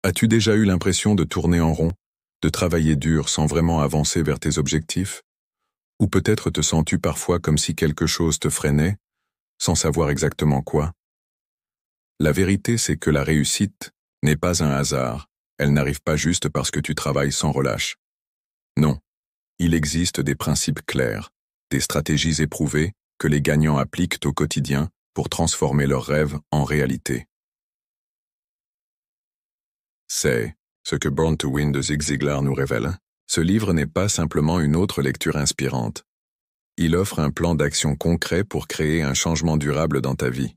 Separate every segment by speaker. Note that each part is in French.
Speaker 1: As-tu déjà eu l'impression de tourner en rond, de travailler dur sans vraiment avancer vers tes objectifs? Ou peut-être te sens-tu parfois comme si quelque chose te freinait, sans savoir exactement quoi? La vérité, c'est que la réussite n'est pas un hasard, elle n'arrive pas juste parce que tu travailles sans relâche. Non, il existe des principes clairs, des stratégies éprouvées que les gagnants appliquent au quotidien pour transformer leurs rêves en réalité. C'est ce que Born to Win de Zig Ziglar nous révèle. Ce livre n'est pas simplement une autre lecture inspirante. Il offre un plan d'action concret pour créer un changement durable dans ta vie.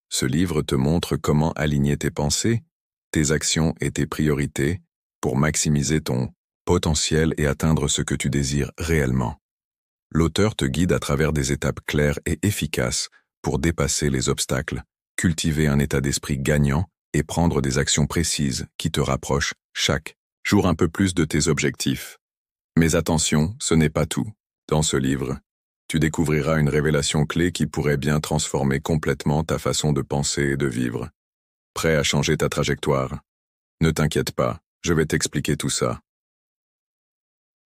Speaker 1: Ce livre te montre comment aligner tes pensées, tes actions et tes priorités pour maximiser ton potentiel et atteindre ce que tu désires réellement. L'auteur te guide à travers des étapes claires et efficaces pour dépasser les obstacles, cultiver un état d'esprit gagnant et prendre des actions précises qui te rapprochent chaque jour un peu plus de tes objectifs. Mais attention, ce n'est pas tout. Dans ce livre, tu découvriras une révélation clé qui pourrait bien transformer complètement ta façon de penser et de vivre. Prêt à changer ta trajectoire? Ne t'inquiète pas, je vais t'expliquer tout ça.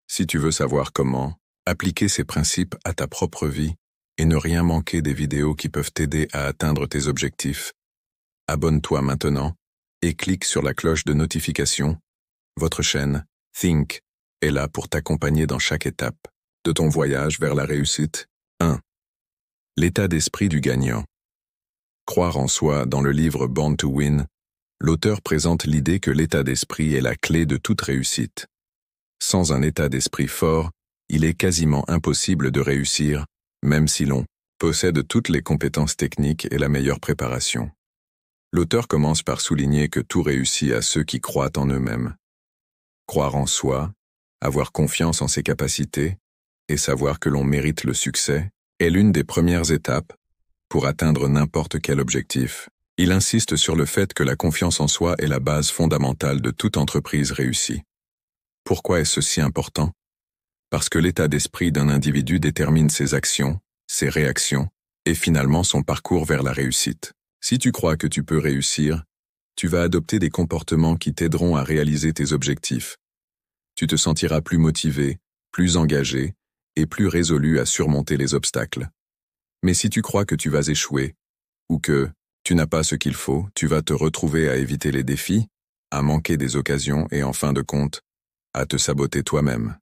Speaker 1: Si tu veux savoir comment, appliquer ces principes à ta propre vie et ne rien manquer des vidéos qui peuvent t'aider à atteindre tes objectifs, abonne-toi maintenant et clique sur la cloche de notification. Votre chaîne, Think, est là pour t'accompagner dans chaque étape de ton voyage vers la réussite. 1. L'état d'esprit du gagnant. Croire en soi. Dans le livre Born to Win, l'auteur présente l'idée que l'état d'esprit est la clé de toute réussite. Sans un état d'esprit fort, il est quasiment impossible de réussir, même si l'on possède toutes les compétences techniques et la meilleure préparation. L'auteur commence par souligner que tout réussit à ceux qui croient en eux-mêmes. Croire en soi, avoir confiance en ses capacités et savoir que l'on mérite le succès est l'une des premières étapes pour atteindre n'importe quel objectif. Il insiste sur le fait que la confiance en soi est la base fondamentale de toute entreprise réussie. Pourquoi est-ce si important? Parce que l'état d'esprit d'un individu détermine ses actions, ses réactions et finalement son parcours vers la réussite. Si tu crois que tu peux réussir, tu vas adopter des comportements qui t'aideront à réaliser tes objectifs. Tu te sentiras plus motivé, plus engagé et plus résolu à surmonter les obstacles. Mais si tu crois que tu vas échouer, ou que tu n'as pas ce qu'il faut, tu vas te retrouver à éviter les défis, à manquer des occasions et en fin de compte, à te saboter toi-même.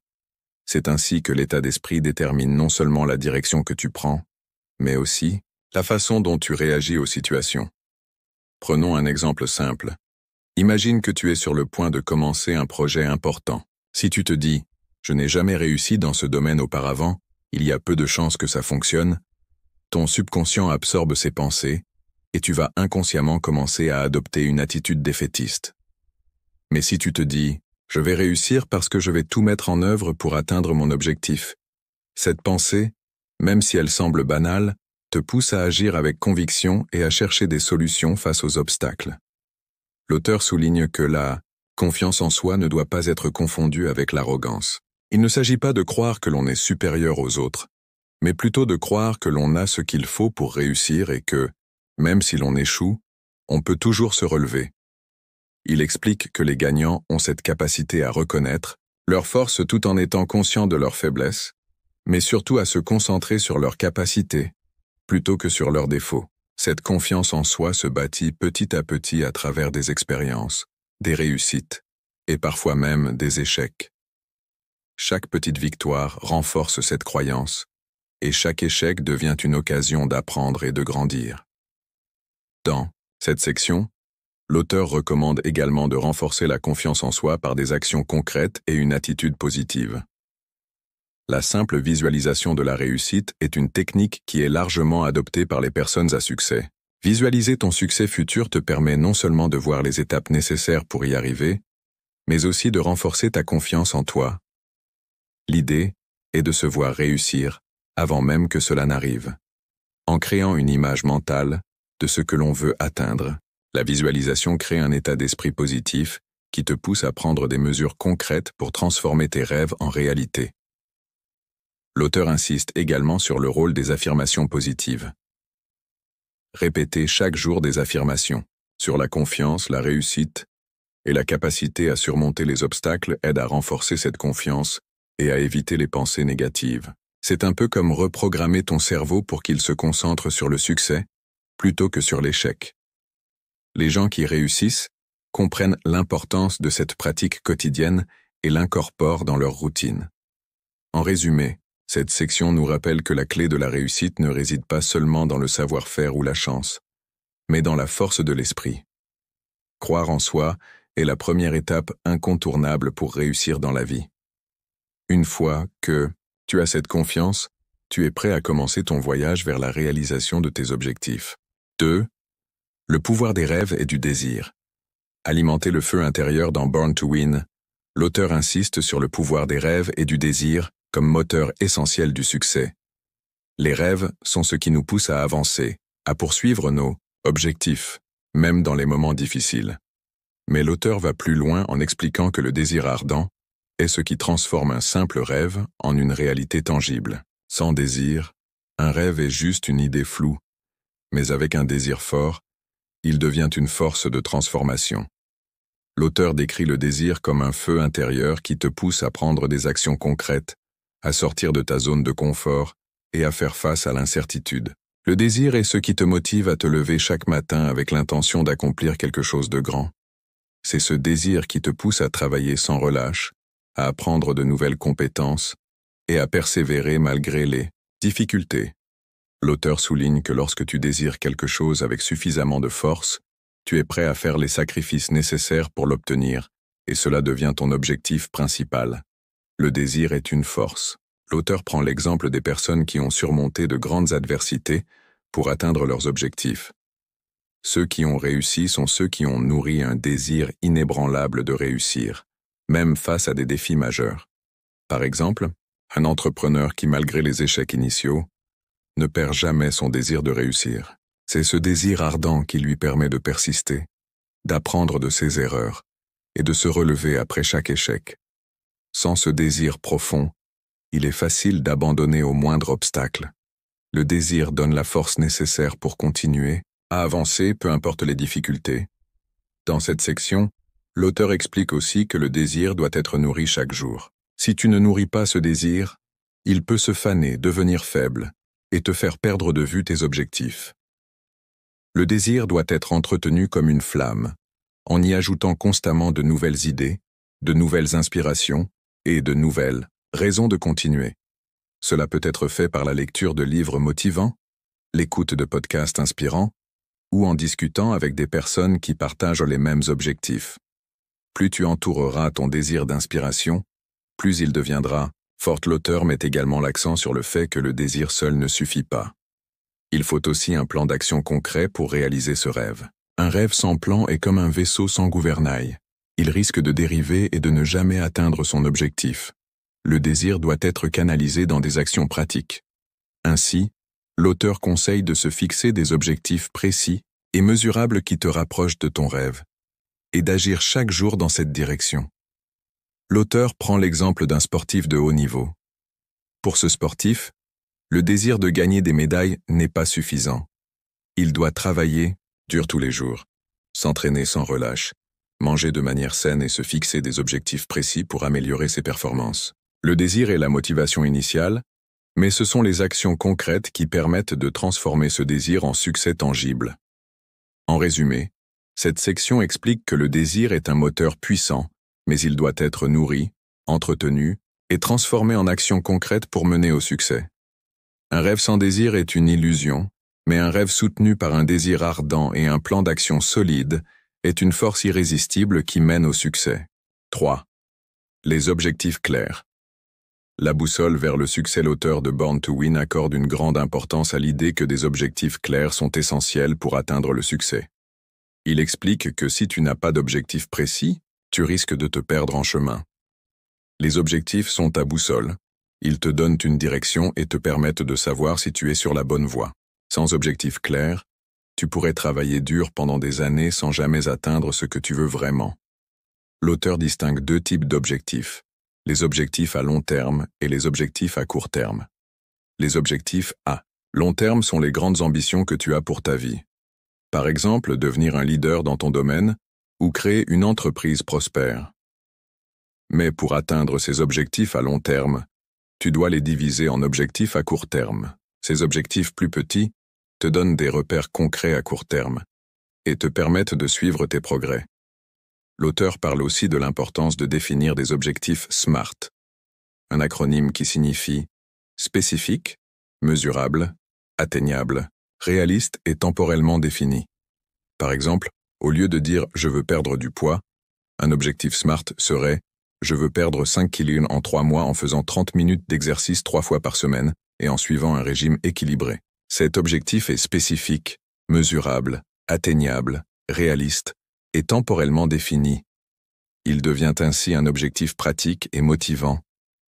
Speaker 1: C'est ainsi que l'état d'esprit détermine non seulement la direction que tu prends, mais aussi la façon dont tu réagis aux situations. Prenons un exemple simple. Imagine que tu es sur le point de commencer un projet important. Si tu te dis « Je n'ai jamais réussi dans ce domaine auparavant, il y a peu de chances que ça fonctionne », ton subconscient absorbe ces pensées et tu vas inconsciemment commencer à adopter une attitude défaitiste. Mais si tu te dis « Je vais réussir parce que je vais tout mettre en œuvre pour atteindre mon objectif », cette pensée, même si elle semble banale, te pousse à agir avec conviction et à chercher des solutions face aux obstacles. L'auteur souligne que la confiance en soi ne doit pas être confondue avec l'arrogance. Il ne s'agit pas de croire que l'on est supérieur aux autres, mais plutôt de croire que l'on a ce qu'il faut pour réussir et que, même si l'on échoue, on peut toujours se relever. Il explique que les gagnants ont cette capacité à reconnaître leurs forces tout en étant conscients de leurs faiblesses, mais surtout à se concentrer sur leurs capacités, plutôt que sur leurs défauts. Cette confiance en soi se bâtit petit à petit à travers des expériences, des réussites, et parfois même des échecs. Chaque petite victoire renforce cette croyance, et chaque échec devient une occasion d'apprendre et de grandir. Dans cette section, l'auteur recommande également de renforcer la confiance en soi par des actions concrètes et une attitude positive. La simple visualisation de la réussite est une technique qui est largement adoptée par les personnes à succès. Visualiser ton succès futur te permet non seulement de voir les étapes nécessaires pour y arriver, mais aussi de renforcer ta confiance en toi. L'idée est de se voir réussir avant même que cela n'arrive. En créant une image mentale de ce que l'on veut atteindre, la visualisation crée un état d'esprit positif qui te pousse à prendre des mesures concrètes pour transformer tes rêves en réalité. L'auteur insiste également sur le rôle des affirmations positives. Répétez chaque jour des affirmations sur la confiance, la réussite et la capacité à surmonter les obstacles aide à renforcer cette confiance et à éviter les pensées négatives. C'est un peu comme reprogrammer ton cerveau pour qu'il se concentre sur le succès plutôt que sur l'échec. Les gens qui réussissent comprennent l'importance de cette pratique quotidienne et l'incorporent dans leur routine. En résumé, cette section nous rappelle que la clé de la réussite ne réside pas seulement dans le savoir-faire ou la chance, mais dans la force de l'esprit. Croire en soi est la première étape incontournable pour réussir dans la vie. Une fois que tu as cette confiance, tu es prêt à commencer ton voyage vers la réalisation de tes objectifs. 2. Le pouvoir des rêves et du désir. Alimenter le feu intérieur dans Born to Win, l'auteur insiste sur le pouvoir des rêves et du désir comme moteur essentiel du succès. Les rêves sont ce qui nous pousse à avancer, à poursuivre nos objectifs, même dans les moments difficiles. Mais l'auteur va plus loin en expliquant que le désir ardent est ce qui transforme un simple rêve en une réalité tangible. Sans désir, un rêve est juste une idée floue, mais avec un désir fort, il devient une force de transformation. L'auteur décrit le désir comme un feu intérieur qui te pousse à prendre des actions concrètes, à sortir de ta zone de confort et à faire face à l'incertitude. Le désir est ce qui te motive à te lever chaque matin avec l'intention d'accomplir quelque chose de grand. C'est ce désir qui te pousse à travailler sans relâche, à apprendre de nouvelles compétences et à persévérer malgré les difficultés. L'auteur souligne que lorsque tu désires quelque chose avec suffisamment de force, tu es prêt à faire les sacrifices nécessaires pour l'obtenir, et cela devient ton objectif principal. Le désir est une force. L'auteur prend l'exemple des personnes qui ont surmonté de grandes adversités pour atteindre leurs objectifs. Ceux qui ont réussi sont ceux qui ont nourri un désir inébranlable de réussir, même face à des défis majeurs. Par exemple, un entrepreneur qui, malgré les échecs initiaux, ne perd jamais son désir de réussir. C'est ce désir ardent qui lui permet de persister, d'apprendre de ses erreurs et de se relever après chaque échec. Sans ce désir profond, il est facile d'abandonner au moindre obstacle. Le désir donne la force nécessaire pour continuer à avancer, peu importe les difficultés. Dans cette section, l'auteur explique aussi que le désir doit être nourri chaque jour. Si tu ne nourris pas ce désir, il peut se faner, devenir faible, et te faire perdre de vue tes objectifs. Le désir doit être entretenu comme une flamme, en y ajoutant constamment de nouvelles idées, de nouvelles inspirations et de nouvelles raisons de continuer. Cela peut être fait par la lecture de livres motivants, l'écoute de podcasts inspirants, ou en discutant avec des personnes qui partagent les mêmes objectifs. Plus tu entoureras ton désir d'inspiration, plus il deviendra forte. L'auteur met également l'accent sur le fait que le désir seul ne suffit pas. Il faut aussi un plan d'action concret pour réaliser ce rêve. Un rêve sans plan est comme un vaisseau sans gouvernail. Il risque de dériver et de ne jamais atteindre son objectif. Le désir doit être canalisé dans des actions pratiques. Ainsi, l'auteur conseille de se fixer des objectifs précis et mesurables qui te rapprochent de ton rêve, et d'agir chaque jour dans cette direction. L'auteur prend l'exemple d'un sportif de haut niveau. Pour ce sportif, le désir de gagner des médailles n'est pas suffisant. Il doit travailler dur tous les jours, s'entraîner sans relâche, manger de manière saine et se fixer des objectifs précis pour améliorer ses performances. Le désir est la motivation initiale, mais ce sont les actions concrètes qui permettent de transformer ce désir en succès tangible. En résumé, cette section explique que le désir est un moteur puissant, mais il doit être nourri, entretenu et transformé en actions concrètes pour mener au succès. Un rêve sans désir est une illusion, mais un rêve soutenu par un désir ardent et un plan d'action solide est une force irrésistible qui mène au succès. 3. Les objectifs clairs. La boussole vers le succès. L'auteur de Born to Win accorde une grande importance à l'idée que des objectifs clairs sont essentiels pour atteindre le succès. Il explique que si tu n'as pas d'objectif précis, tu risques de te perdre en chemin. Les objectifs sont ta boussole. Ils te donnent une direction et te permettent de savoir si tu es sur la bonne voie. Sans objectif clair, tu pourrais travailler dur pendant des années sans jamais atteindre ce que tu veux vraiment. L'auteur distingue deux types d'objectifs, les objectifs à long terme et les objectifs à court terme. Les objectifs à long terme sont les grandes ambitions que tu as pour ta vie. Par exemple, devenir un leader dans ton domaine ou créer une entreprise prospère. Mais pour atteindre ces objectifs à long terme, tu dois les diviser en objectifs à court terme. Ces objectifs plus petits te donnent des repères concrets à court terme et te permettent de suivre tes progrès. L'auteur parle aussi de l'importance de définir des objectifs SMART, un acronyme qui signifie spécifique, mesurable, atteignable, réaliste et temporellement défini. Par exemple, au lieu de dire « je veux perdre du poids », un objectif SMART serait « je veux perdre 5 kilos en 3 mois en faisant 30 minutes d'exercice 3 fois par semaine et en suivant un régime équilibré ». Cet objectif est spécifique, mesurable, atteignable, réaliste et temporellement défini. Il devient ainsi un objectif pratique et motivant,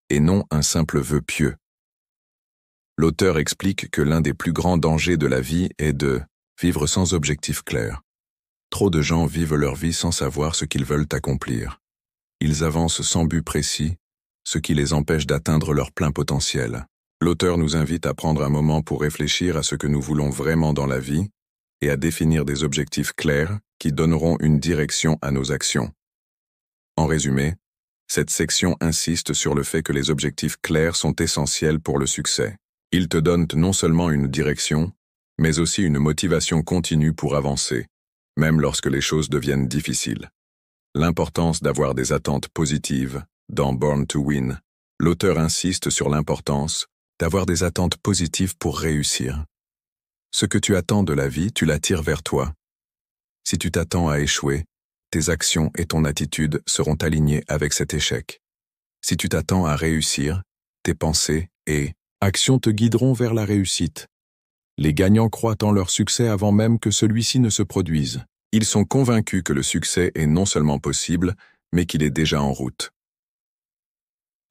Speaker 1: et non un simple vœu pieux. L'auteur explique que l'un des plus grands dangers de la vie est de vivre sans objectif clair. Trop de gens vivent leur vie sans savoir ce qu'ils veulent accomplir. Ils avancent sans but précis, ce qui les empêche d'atteindre leur plein potentiel. L'auteur nous invite à prendre un moment pour réfléchir à ce que nous voulons vraiment dans la vie et à définir des objectifs clairs qui donneront une direction à nos actions. En résumé, cette section insiste sur le fait que les objectifs clairs sont essentiels pour le succès. Ils te donnent non seulement une direction, mais aussi une motivation continue pour avancer, même lorsque les choses deviennent difficiles. L'importance d'avoir des attentes positives dans Born to Win. L'auteur insiste sur l'importance d'avoir des attentes positives pour réussir. Ce que tu attends de la vie, tu l'attires vers toi. Si tu t'attends à échouer, tes actions et ton attitude seront alignées avec cet échec. Si tu t'attends à réussir, tes pensées et actions te guideront vers la réussite. Les gagnants croient en leur succès avant même que celui-ci ne se produise. Ils sont convaincus que le succès est non seulement possible, mais qu'il est déjà en route.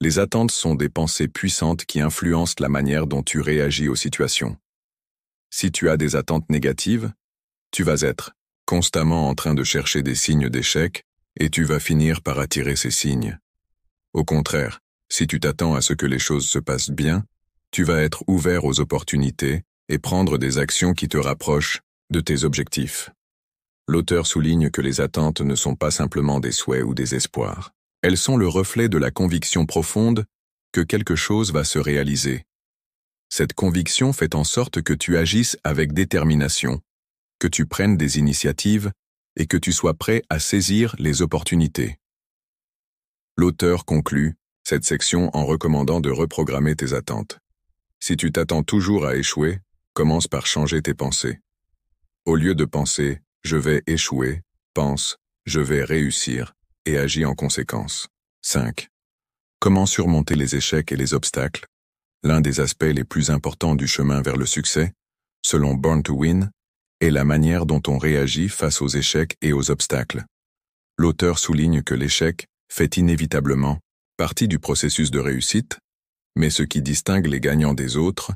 Speaker 1: Les attentes sont des pensées puissantes qui influencent la manière dont tu réagis aux situations. Si tu as des attentes négatives, tu vas être constamment en train de chercher des signes d'échec et tu vas finir par attirer ces signes. Au contraire, si tu t'attends à ce que les choses se passent bien, tu vas être ouvert aux opportunités et prendre des actions qui te rapprochent de tes objectifs. L'auteur souligne que les attentes ne sont pas simplement des souhaits ou des espoirs. Elles sont le reflet de la conviction profonde que quelque chose va se réaliser. Cette conviction fait en sorte que tu agisses avec détermination, que tu prennes des initiatives et que tu sois prêt à saisir les opportunités. L'auteur conclut cette section en recommandant de reprogrammer tes attentes. Si tu t'attends toujours à échouer, commence par changer tes pensées. Au lieu de penser « je vais échouer », pense « je vais réussir » et agis en conséquence. 5. Comment surmonter les échecs et les obstacles? L'un des aspects les plus importants du chemin vers le succès, selon Born to Win, est la manière dont on réagit face aux échecs et aux obstacles. L'auteur souligne que l'échec fait inévitablement partie du processus de réussite, mais ce qui distingue les gagnants des autres,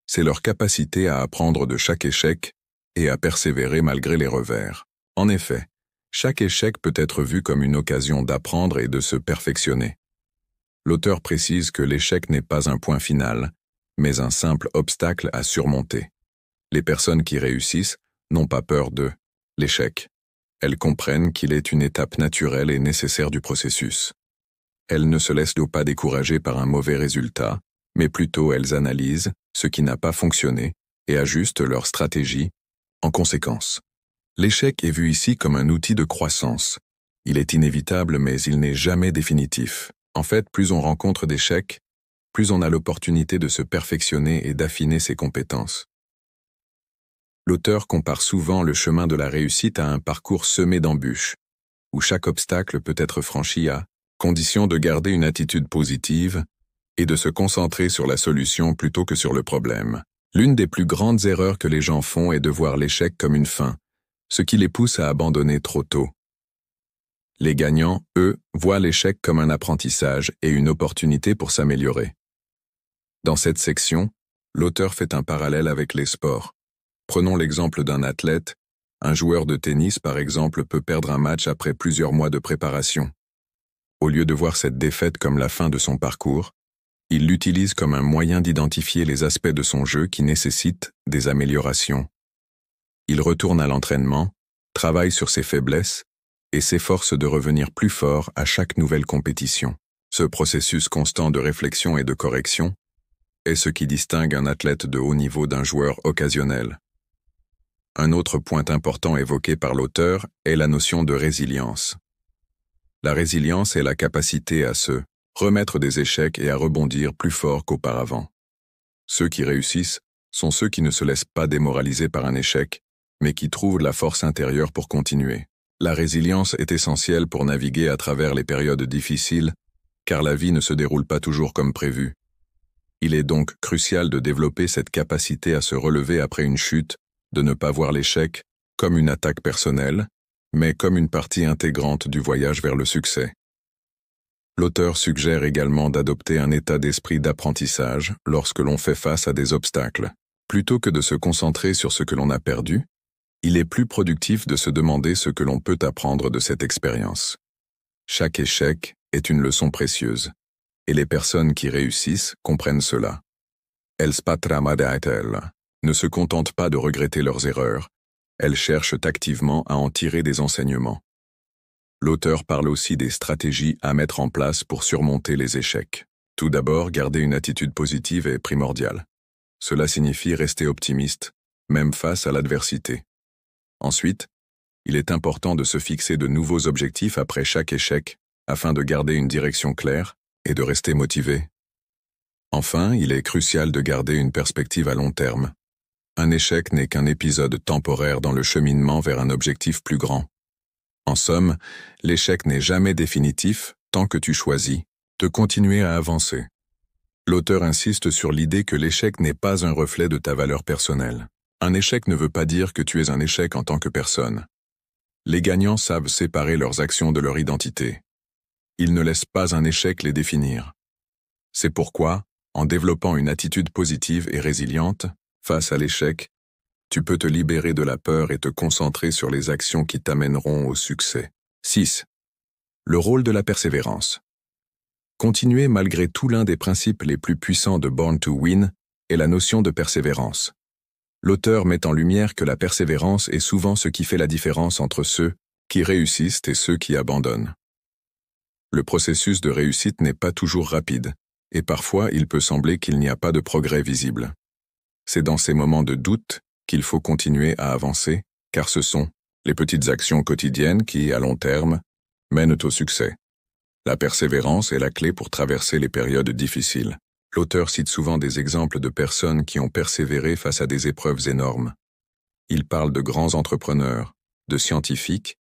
Speaker 1: c'est leur capacité à apprendre de chaque échec et à persévérer malgré les revers. En effet, chaque échec peut être vu comme une occasion d'apprendre et de se perfectionner. L'auteur précise que l'échec n'est pas un point final, mais un simple obstacle à surmonter. Les personnes qui réussissent n'ont pas peur de l'échec. Elles comprennent qu'il est une étape naturelle et nécessaire du processus. Elles ne se laissent donc pas décourager par un mauvais résultat, mais plutôt elles analysent ce qui n'a pas fonctionné et ajustent leur stratégie en conséquence. L'échec est vu ici comme un outil de croissance. Il est inévitable, mais il n'est jamais définitif. En fait, plus on rencontre d'échecs, plus on a l'opportunité de se perfectionner et d'affiner ses compétences. L'auteur compare souvent le chemin de la réussite à un parcours semé d'embûches, où chaque obstacle peut être franchi à condition de garder une attitude positive et de se concentrer sur la solution plutôt que sur le problème. L'une des plus grandes erreurs que les gens font est de voir l'échec comme une fin, ce qui les pousse à abandonner trop tôt. Les gagnants, eux, voient l'échec comme un apprentissage et une opportunité pour s'améliorer. Dans cette section, l'auteur fait un parallèle avec les sports. Prenons l'exemple d'un athlète. Un joueur de tennis, par exemple, peut perdre un match après plusieurs mois de préparation. Au lieu de voir cette défaite comme la fin de son parcours, il l'utilise comme un moyen d'identifier les aspects de son jeu qui nécessitent des améliorations. Il retourne à l'entraînement, travaille sur ses faiblesses et s'efforce de revenir plus fort à chaque nouvelle compétition. Ce processus constant de réflexion et de correction est ce qui distingue un athlète de haut niveau d'un joueur occasionnel. Un autre point important évoqué par l'auteur est la notion de résilience. La résilience est la capacité à se remettre des échecs et à rebondir plus fort qu'auparavant. Ceux qui réussissent sont ceux qui ne se laissent pas démoraliser par un échec, mais qui trouvent la force intérieure pour continuer. La résilience est essentielle pour naviguer à travers les périodes difficiles, car la vie ne se déroule pas toujours comme prévu. Il est donc crucial de développer cette capacité à se relever après une chute, de ne pas voir l'échec comme une attaque personnelle, mais comme une partie intégrante du voyage vers le succès. L'auteur suggère également d'adopter un état d'esprit d'apprentissage lorsque l'on fait face à des obstacles. Plutôt que de se concentrer sur ce que l'on a perdu, il est plus productif de se demander ce que l'on peut apprendre de cette expérience. Chaque échec est une leçon précieuse, et les personnes qui réussissent comprennent cela. Elles ne se contentent pas de regretter leurs erreurs, elles cherchent activement à en tirer des enseignements. L'auteur parle aussi des stratégies à mettre en place pour surmonter les échecs. Tout d'abord, garder une attitude positive est primordial. Cela signifie rester optimiste, même face à l'adversité. Ensuite, il est important de se fixer de nouveaux objectifs après chaque échec, afin de garder une direction claire et de rester motivé. Enfin, il est crucial de garder une perspective à long terme. Un échec n'est qu'un épisode temporaire dans le cheminement vers un objectif plus grand. En somme, l'échec n'est jamais définitif tant que tu choisis de continuer à avancer. L'auteur insiste sur l'idée que l'échec n'est pas un reflet de ta valeur personnelle. Un échec ne veut pas dire que tu es un échec en tant que personne. Les gagnants savent séparer leurs actions de leur identité. Ils ne laissent pas un échec les définir. C'est pourquoi, en développant une attitude positive et résiliente, face à l'échec, tu peux te libérer de la peur et te concentrer sur les actions qui t'amèneront au succès. 6. Le rôle de la persévérance. Continuer malgré tout. L'un des principes les plus puissants de Born to Win est la notion de persévérance. L'auteur met en lumière que la persévérance est souvent ce qui fait la différence entre ceux qui réussissent et ceux qui abandonnent. Le processus de réussite n'est pas toujours rapide, et parfois il peut sembler qu'il n'y a pas de progrès visible. C'est dans ces moments de doute qu'il faut continuer à avancer, car ce sont les petites actions quotidiennes qui, à long terme, mènent au succès. La persévérance est la clé pour traverser les périodes difficiles. L'auteur cite souvent des exemples de personnes qui ont persévéré face à des épreuves énormes. Il parle de grands entrepreneurs, de scientifiques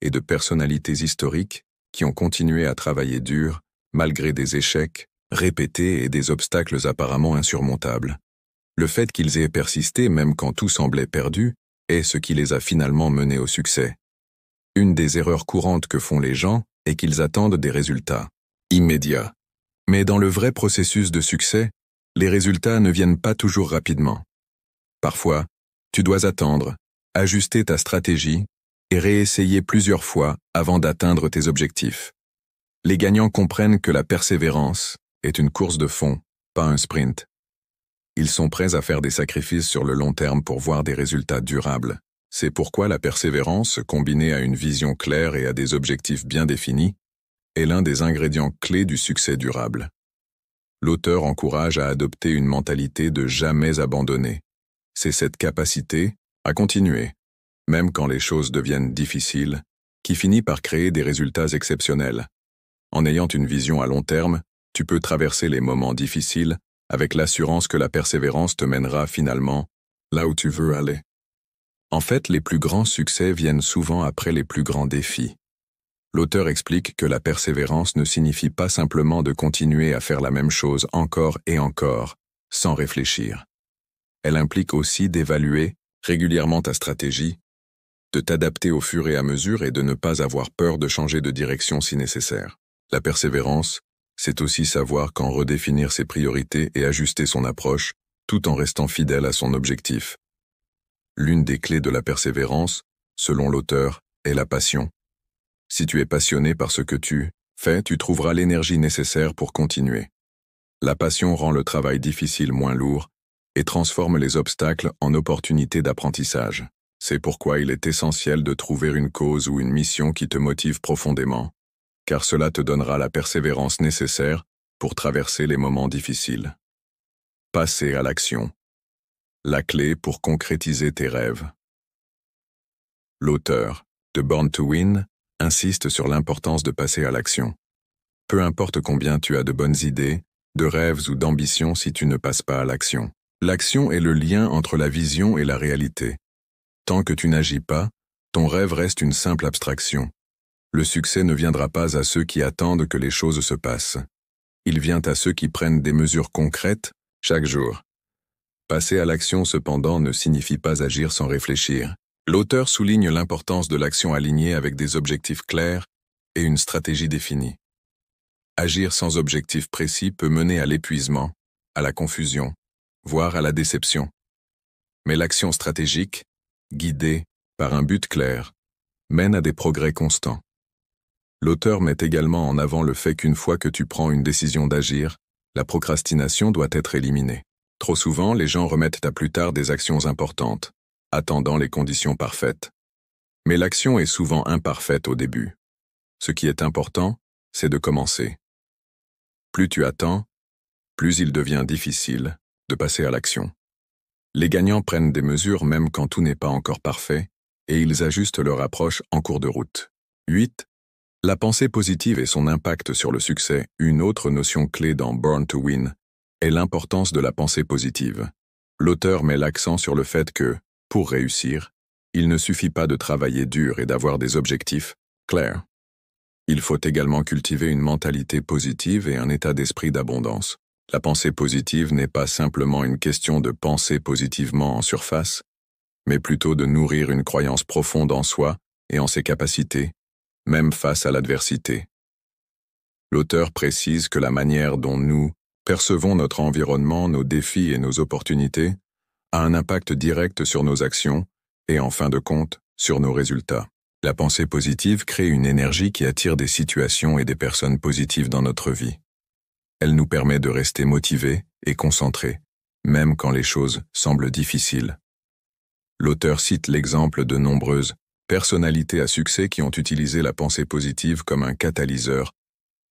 Speaker 1: et de personnalités historiques qui ont continué à travailler dur malgré des échecs répétés et des obstacles apparemment insurmontables. Le fait qu'ils aient persisté même quand tout semblait perdu est ce qui les a finalement menés au succès. Une des erreurs courantes que font les gens est qu'ils attendent des résultats immédiats. Mais dans le vrai processus de succès, les résultats ne viennent pas toujours rapidement. Parfois, tu dois attendre, ajuster ta stratégie et réessayer plusieurs fois avant d'atteindre tes objectifs. Les gagnants comprennent que la persévérance est une course de fond, pas un sprint. Ils sont prêts à faire des sacrifices sur le long terme pour voir des résultats durables. C'est pourquoi la persévérance, combinée à une vision claire et à des objectifs bien définis, est l'un des ingrédients clés du succès durable. L'auteur encourage à adopter une mentalité de jamais abandonner. C'est cette capacité à continuer, même quand les choses deviennent difficiles, qui finit par créer des résultats exceptionnels. En ayant une vision à long terme, tu peux traverser les moments difficiles avec l'assurance que la persévérance te mènera finalement là où tu veux aller. En fait, les plus grands succès viennent souvent après les plus grands défis. L'auteur explique que la persévérance ne signifie pas simplement de continuer à faire la même chose encore et encore, sans réfléchir. Elle implique aussi d'évaluer régulièrement ta stratégie, de t'adapter au fur et à mesure et de ne pas avoir peur de changer de direction si nécessaire. La persévérance, c'est aussi savoir quand redéfinir ses priorités et ajuster son approche, tout en restant fidèle à son objectif. L'une des clés de la persévérance, selon l'auteur, est la passion. Si tu es passionné par ce que tu fais, tu trouveras l'énergie nécessaire pour continuer. La passion rend le travail difficile moins lourd et transforme les obstacles en opportunités d'apprentissage. C'est pourquoi il est essentiel de trouver une cause ou une mission qui te motive profondément, car cela te donnera la persévérance nécessaire pour traverser les moments difficiles. Passer à l'action. La clé pour concrétiser tes rêves. L'auteur de Born to Win insiste sur l'importance de passer à l'action. Peu importe combien tu as de bonnes idées, de rêves ou d'ambitions si tu ne passes pas à l'action. L'action est le lien entre la vision et la réalité. Tant que tu n'agis pas, ton rêve reste une simple abstraction. Le succès ne viendra pas à ceux qui attendent que les choses se passent. Il vient à ceux qui prennent des mesures concrètes chaque jour. Passer à l'action cependant ne signifie pas agir sans réfléchir. L'auteur souligne l'importance de l'action alignée avec des objectifs clairs et une stratégie définie. Agir sans objectif précis peut mener à l'épuisement, à la confusion, voire à la déception. Mais l'action stratégique, guidée par un but clair, mène à des progrès constants. L'auteur met également en avant le fait qu'une fois que tu prends une décision d'agir, la procrastination doit être éliminée. Trop souvent, les gens remettent à plus tard des actions importantes, attendant les conditions parfaites. Mais l'action est souvent imparfaite au début. Ce qui est important, c'est de commencer. Plus tu attends, plus il devient difficile de passer à l'action. Les gagnants prennent des mesures même quand tout n'est pas encore parfait, et ils ajustent leur approche en cours de route. 8. La pensée positive et son impact sur le succès. Une autre notion clé dans Born to Win est l'importance de la pensée positive. L'auteur met l'accent sur le fait que, pour réussir, il ne suffit pas de travailler dur et d'avoir des objectifs clairs. Il faut également cultiver une mentalité positive et un état d'esprit d'abondance. La pensée positive n'est pas simplement une question de penser positivement en surface, mais plutôt de nourrir une croyance profonde en soi et en ses capacités, même face à l'adversité. L'auteur précise que la manière dont nous percevons notre environnement, nos défis et nos opportunités a un impact direct sur nos actions et, en fin de compte, sur nos résultats. La pensée positive crée une énergie qui attire des situations et des personnes positives dans notre vie. Elle nous permet de rester motivés et concentrés, même quand les choses semblent difficiles. L'auteur cite l'exemple de nombreuses personnalités à succès qui ont utilisé la pensée positive comme un catalyseur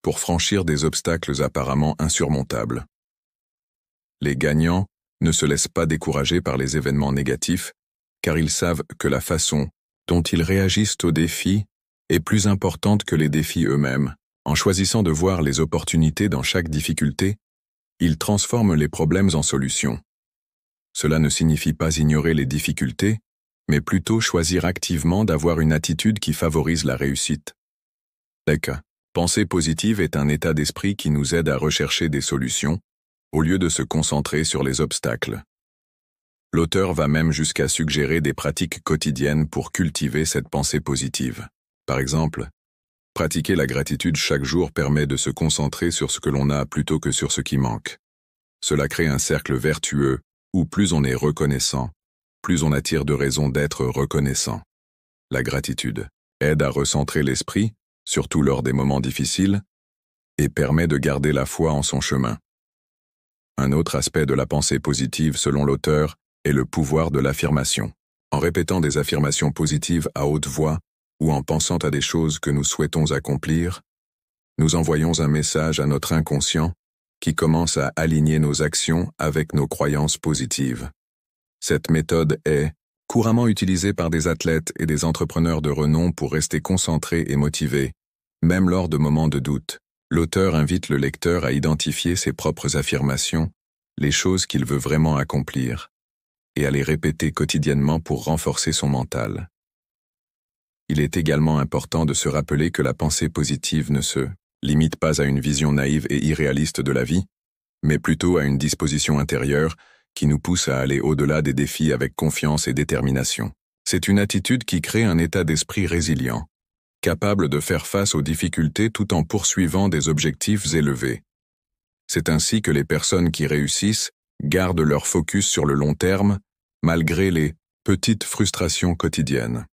Speaker 1: pour franchir des obstacles apparemment insurmontables. Les gagnants ne se laissent pas décourager par les événements négatifs, car ils savent que la façon dont ils réagissent aux défis est plus importante que les défis eux-mêmes. En choisissant de voir les opportunités dans chaque difficulté, ils transforment les problèmes en solutions. Cela ne signifie pas ignorer les difficultés, mais plutôt choisir activement d'avoir une attitude qui favorise la réussite. La pensée positive est un état d'esprit qui nous aide à rechercher des solutions, au lieu de se concentrer sur les obstacles. L'auteur va même jusqu'à suggérer des pratiques quotidiennes pour cultiver cette pensée positive. Par exemple, pratiquer la gratitude chaque jour permet de se concentrer sur ce que l'on a plutôt que sur ce qui manque. Cela crée un cercle vertueux où plus on est reconnaissant, plus on attire de raisons d'être reconnaissant. La gratitude aide à recentrer l'esprit, surtout lors des moments difficiles, et permet de garder la foi en son chemin. Un autre aspect de la pensée positive, selon l'auteur, est le pouvoir de l'affirmation. En répétant des affirmations positives à haute voix ou en pensant à des choses que nous souhaitons accomplir, nous envoyons un message à notre inconscient qui commence à aligner nos actions avec nos croyances positives. Cette méthode est couramment utilisée par des athlètes et des entrepreneurs de renom pour rester concentrés et motivés, même lors de moments de doute. L'auteur invite le lecteur à identifier ses propres affirmations, les choses qu'il veut vraiment accomplir, et à les répéter quotidiennement pour renforcer son mental. Il est également important de se rappeler que la pensée positive ne se limite pas à une vision naïve et irréaliste de la vie, mais plutôt à une disposition intérieure qui nous pousse à aller au-delà des défis avec confiance et détermination. C'est une attitude qui crée un état d'esprit résilient, capable de faire face aux difficultés tout en poursuivant des objectifs élevés. C'est ainsi que les personnes qui réussissent gardent leur focus sur le long terme, malgré les petites frustrations quotidiennes.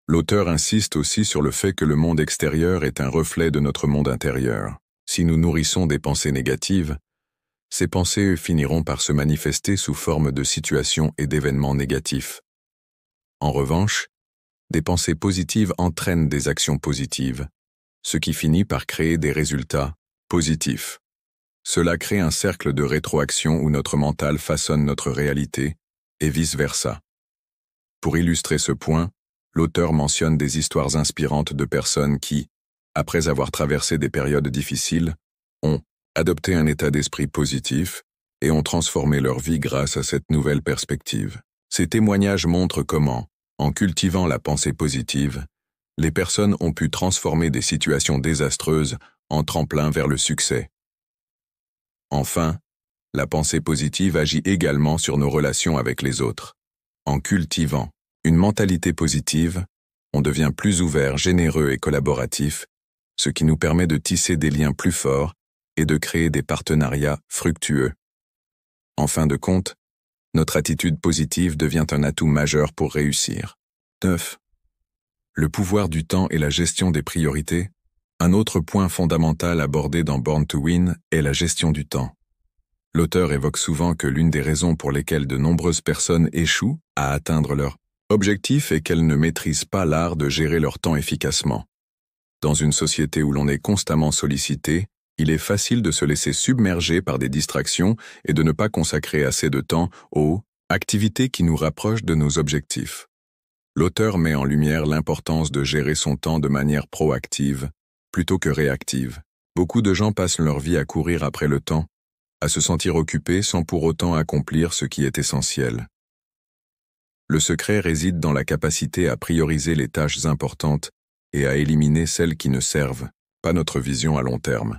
Speaker 1: L'auteur insiste aussi sur le fait que le monde extérieur est un reflet de notre monde intérieur. Si nous nourrissons des pensées négatives, ces pensées finiront par se manifester sous forme de situations et d'événements négatifs. En revanche, des pensées positives entraînent des actions positives, ce qui finit par créer des résultats positifs. Cela crée un cercle de rétroaction où notre mental façonne notre réalité, et vice-versa. Pour illustrer ce point, l'auteur mentionne des histoires inspirantes de personnes qui, après avoir traversé des périodes difficiles, ont adopté un état d'esprit positif et ont transformé leur vie grâce à cette nouvelle perspective. Ces témoignages montrent comment, en cultivant la pensée positive, les personnes ont pu transformer des situations désastreuses en tremplin vers le succès. Enfin, la pensée positive agit également sur nos relations avec les autres. En cultivant une mentalité positive, on devient plus ouvert, généreux et collaboratif, ce qui nous permet de tisser des liens plus forts et de créer des partenariats fructueux. En fin de compte, notre attitude positive devient un atout majeur pour réussir. 9. Le pouvoir du temps et la gestion des priorités. Un autre point fondamental abordé dans Born to Win est la gestion du temps. L'auteur évoque souvent que l'une des raisons pour lesquelles de nombreuses personnes échouent à atteindre leur objectif est qu'elles ne maîtrisent pas l'art de gérer leur temps efficacement. Dans une société où l'on est constamment sollicité, il est facile de se laisser submerger par des distractions et de ne pas consacrer assez de temps aux activités qui nous rapprochent de nos objectifs. L'auteur met en lumière l'importance de gérer son temps de manière proactive, plutôt que réactive. Beaucoup de gens passent leur vie à courir après le temps, à se sentir occupés sans pour autant accomplir ce qui est essentiel. Le secret réside dans la capacité à prioriser les tâches importantes et à éliminer celles qui ne servent pas notre vision à long terme.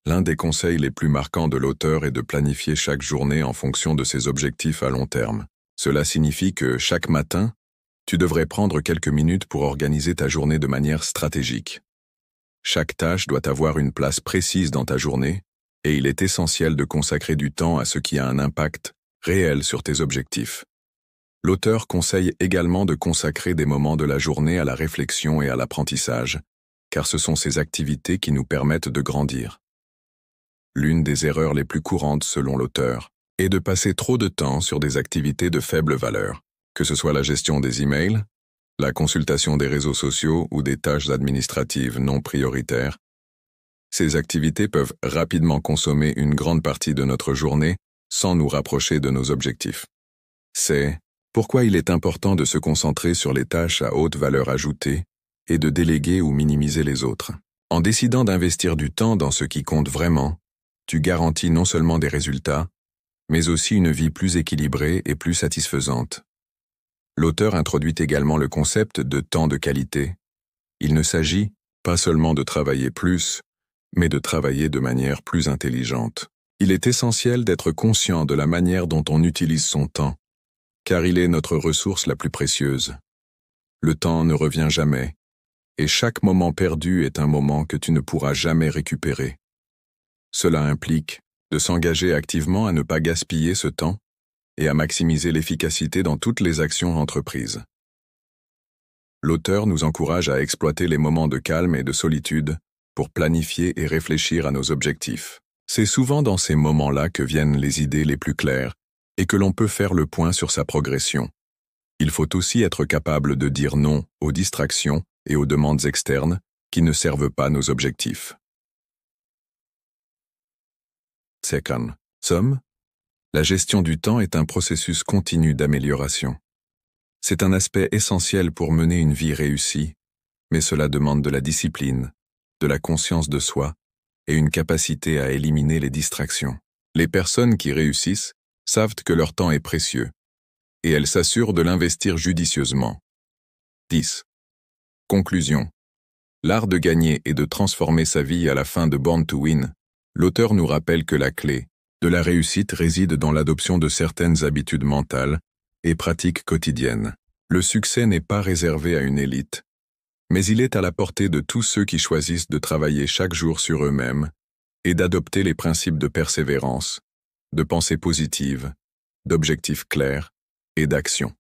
Speaker 1: L'un des conseils les plus marquants de l'auteur est de planifier chaque journée en fonction de ses objectifs à long terme. Cela signifie que chaque matin, tu devrais prendre quelques minutes pour organiser ta journée de manière stratégique. Chaque tâche doit avoir une place précise dans ta journée, et il est essentiel de consacrer du temps à ce qui a un impact réel sur tes objectifs. L'auteur conseille également de consacrer des moments de la journée à la réflexion et à l'apprentissage, car ce sont ces activités qui nous permettent de grandir. L'une des erreurs les plus courantes selon l'auteur est de passer trop de temps sur des activités de faible valeur, que ce soit la gestion des emails, la consultation des réseaux sociaux ou des tâches administratives non prioritaires. Ces activités peuvent rapidement consommer une grande partie de notre journée sans nous rapprocher de nos objectifs. C'est pourquoi il est important de se concentrer sur les tâches à haute valeur ajoutée et de déléguer ou minimiser les autres. En décidant d'investir du temps dans ce qui compte vraiment, tu garantis non seulement des résultats, mais aussi une vie plus équilibrée et plus satisfaisante. L'auteur introduit également le concept de temps de qualité. Il ne s'agit pas seulement de travailler plus, mais de travailler de manière plus intelligente. Il est essentiel d'être conscient de la manière dont on utilise son temps, car il est notre ressource la plus précieuse. Le temps ne revient jamais, et chaque moment perdu est un moment que tu ne pourras jamais récupérer. Cela implique de s'engager activement à ne pas gaspiller ce temps et à maximiser l'efficacité dans toutes les actions entreprises. L'auteur nous encourage à exploiter les moments de calme et de solitude pour planifier et réfléchir à nos objectifs. C'est souvent dans ces moments-là que viennent les idées les plus claires et que l'on peut faire le point sur sa progression. Il faut aussi être capable de dire non aux distractions et aux demandes externes qui ne servent pas nos objectifs. Somme, la gestion du temps est un processus continu d'amélioration. C'est un aspect essentiel pour mener une vie réussie, mais cela demande de la discipline, de la conscience de soi et une capacité à éliminer les distractions. Les personnes qui réussissent savent que leur temps est précieux, et elles s'assurent de l'investir judicieusement. 10. Conclusion. L'art de gagner et de transformer sa vie à la fin de Born to Win. L'auteur nous rappelle que la clé de la réussite réside dans l'adoption de certaines habitudes mentales et pratiques quotidiennes. Le succès n'est pas réservé à une élite, mais il est à la portée de tous ceux qui choisissent de travailler chaque jour sur eux-mêmes et d'adopter les principes de persévérance, de pensée positive, d'objectifs clairs et d'action.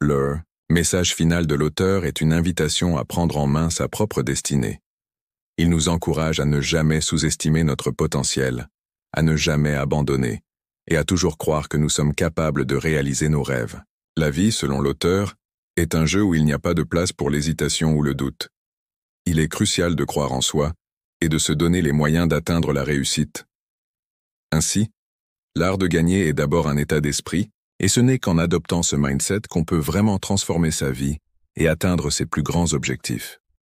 Speaker 1: Le message final de l'auteur est une invitation à prendre en main sa propre destinée. Il nous encourage à ne jamais sous-estimer notre potentiel, à ne jamais abandonner et à toujours croire que nous sommes capables de réaliser nos rêves. La vie, selon l'auteur, est un jeu où il n'y a pas de place pour l'hésitation ou le doute. Il est crucial de croire en soi et de se donner les moyens d'atteindre la réussite. Ainsi, l'art de gagner est d'abord un état d'esprit, et ce n'est qu'en adoptant ce mindset qu'on peut vraiment transformer sa vie et atteindre ses plus grands objectifs.